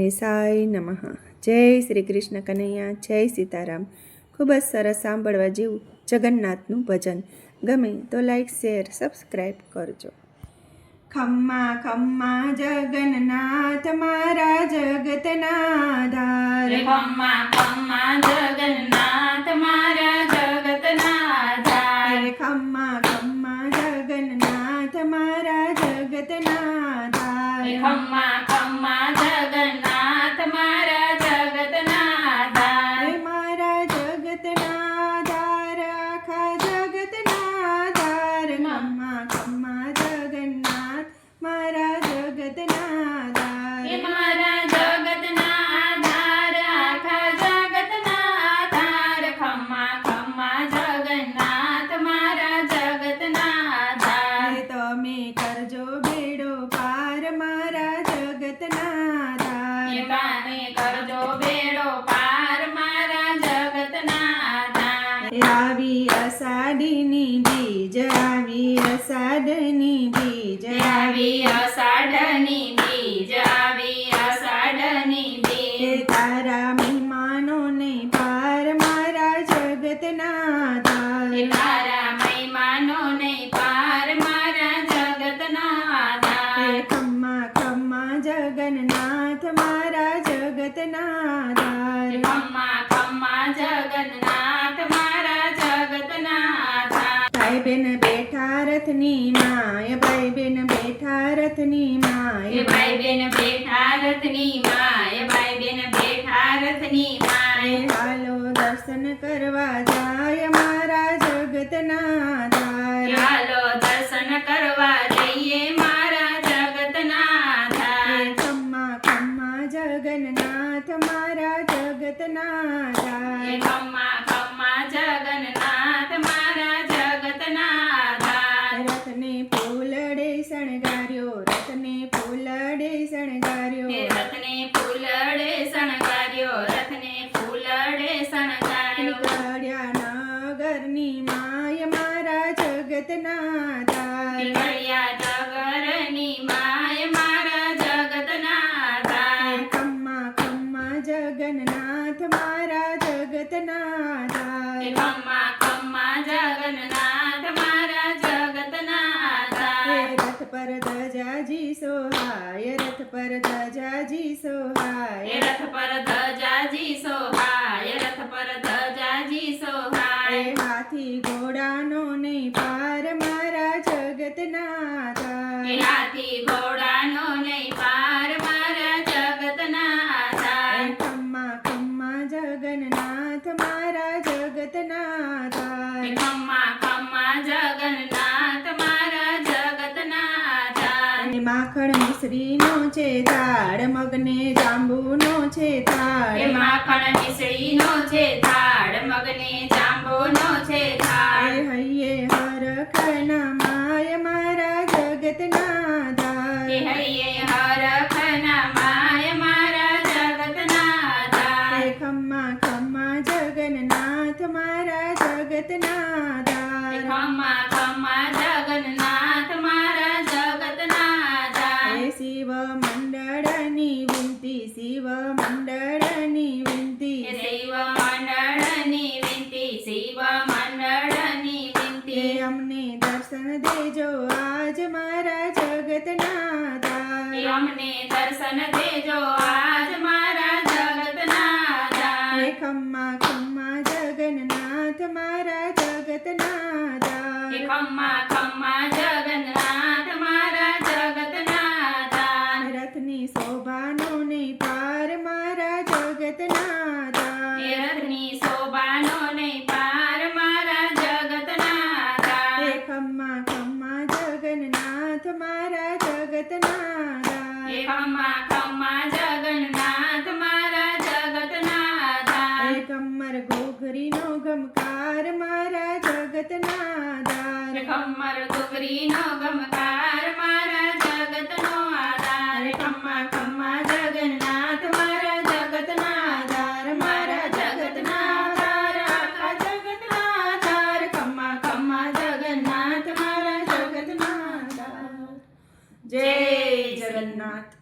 ગણેશાય નમઃ। જય શ્રી કૃષ્ણ કનૈયા, જય સીતારામ। ખૂબ જ સરસ સાંભળવા જેવું જગન્નાથનું ભજન। ગમે તો લાઈક, શેર, સબસ્ક્રાઈબ કરજો। ખમ્મા ખમ્મા જગન્નાથ મારા જગતના આધાર, ખમ્મા ખમ્મા જગન્નાથ મારા જગતના આધાર, ખમ્મા ખમ્મા જગન્નાથ મારા જગતના આધાર, ખમ્મા ખમ્મા જગન્નાથ મારા જગતના આધાર, મારા જગતના આધાર, આખા જગતના આધાર, ખમ્મા ખમ્મા જગન્નાથ મારા જગતના આધાર, મારા જગતના આધાર, આખા જગતના આધાર, ખમ્મા ખમ્મા જગન્નાથ મારા જગતના આધાર, તમે કરજો બેડો પાર મારા જગતના આધાર, તમે કરજો બેડો પાર મારા જગતના આધાર, આવી અષાઢની બીજ, આવી અષાઢની બીજ, આવી અષાઢની બીજ, આવી અષાઢની બીજ, તારા મહેમાનોને પાર મારા જગતના આધાર, તારા મહેમાનોને પાર મારા જગતના આધાર, ખમ્મા ખમ્મા જગન્નાથ મારા જગતના આધાર, ખમ્મા ખમ્મા જગન્નાથ મારા જગતના આધાર, ભાઈ બેન બેઠા રથની માય, ભાઈ બેન બેઠા રથની માય, ભાઈ બેન બેઠા રથની માય, ભાઈ બેન બેઠા રથની માય, હાલો દર્શન કરવા જાય મારા જગતના આધાર, ચાલો દર્શન કરવા જઈએ મારા જગતના આધાર, ખમ્મા ખમ્મા જગન્નાથ મારા જગતના આધાર, ખમ્મા ખમ્મા જગન્નાથ મારા જગતના આધાર, રથને ફૂલડે શણગાર્યો, રથને ફૂલડે શણગાર્યો, રથને ફૂલડે શણગાર્યો, રથને ફૂલડે શણગાર્યો, નીકળ્યા નગરની માય મારા જગતના આધાર, નીકળ્યા નગરની માય મારા જગતના આધાર, ખમ્મા ખમ્મા જગન્નાથ મારા જગતના આધાર, ખમ્મા ખમ્મા જગન્નાથ મારા જગતના આધાર, રથ પર ધજાજી સોહાય, રથ પર ધજાજી સોહાય, રથ પર ધજાજી સોહાય, રથ પર ધજાજી સોહાય, હાથી ઘોડાનો ને પાર મારા જગતના આધાર, હાથી ઘોડાનો નહીં પાર મારા જગતના આધાર, ખમ્મા ખમ્મા જગન્નાથ મારા જગતના આધાર, ખમ્મા ખમ્મા જગન્નાથ મારા જગતના આધાર, માખણ મિશ્રીનો છે થાળ, મગને જાંબુનો છે થાળ, માખણ મિશ્રીનો છે થાળ, મગને જાંબુનો છે થાળ, હૈયે હરખના માય મારા જગતના આધાર, હૈયે હરખના માય મારા જગતના આધાર, ખમ્મા ખમ્મા જગન્નાથ મારા જગતના આધાર, ખમ્મા ખમ્મા જગન્નાથ મારા જગતના આધાર, શિવ મંડળની વિનંતી, શિવ મંડળની વિનંતી, શિવ મંડળની વિનંતી, શિવ મંડળની વિનંતી, અમને દર્શન દેજો આજ મારા જગતના આધાર, અમને દર્શન દેજો આજ મારા જગતના આધાર, ખમ્મા ખમ્મા જગન્નાથ મારા જગતના આધાર, ખમ્મા ખમ્મા જગન્નાથ મારા જગતના આધાર, રથની શોભાનો ને પાર મારા જગતના આધાર, રથની શોભાનો નહીં પાર મારા જગતના આધાર, ખમ્મા ખમ્મા જગન્નાથ મારા જગતના આધાર, ખમ્મા ખમ્મા જગન્નાથ મારા જગતના આધાર, કમર ઘોઘરીનો ગમકાર મારા જગતના આધાર, ખમ્મર ઘૂઘરીનો ગમકાર મારા જગતનો આધાર, ખમ્મા ખમ્મા જગન્નાથ મારા જગતના આધાર, મારા જગતના આધાર, આખા જગતના આધાર, ખમ્મા ખમ્મા જગન્નાથ મારા જગતના આધાર, જય જગન્નાથ।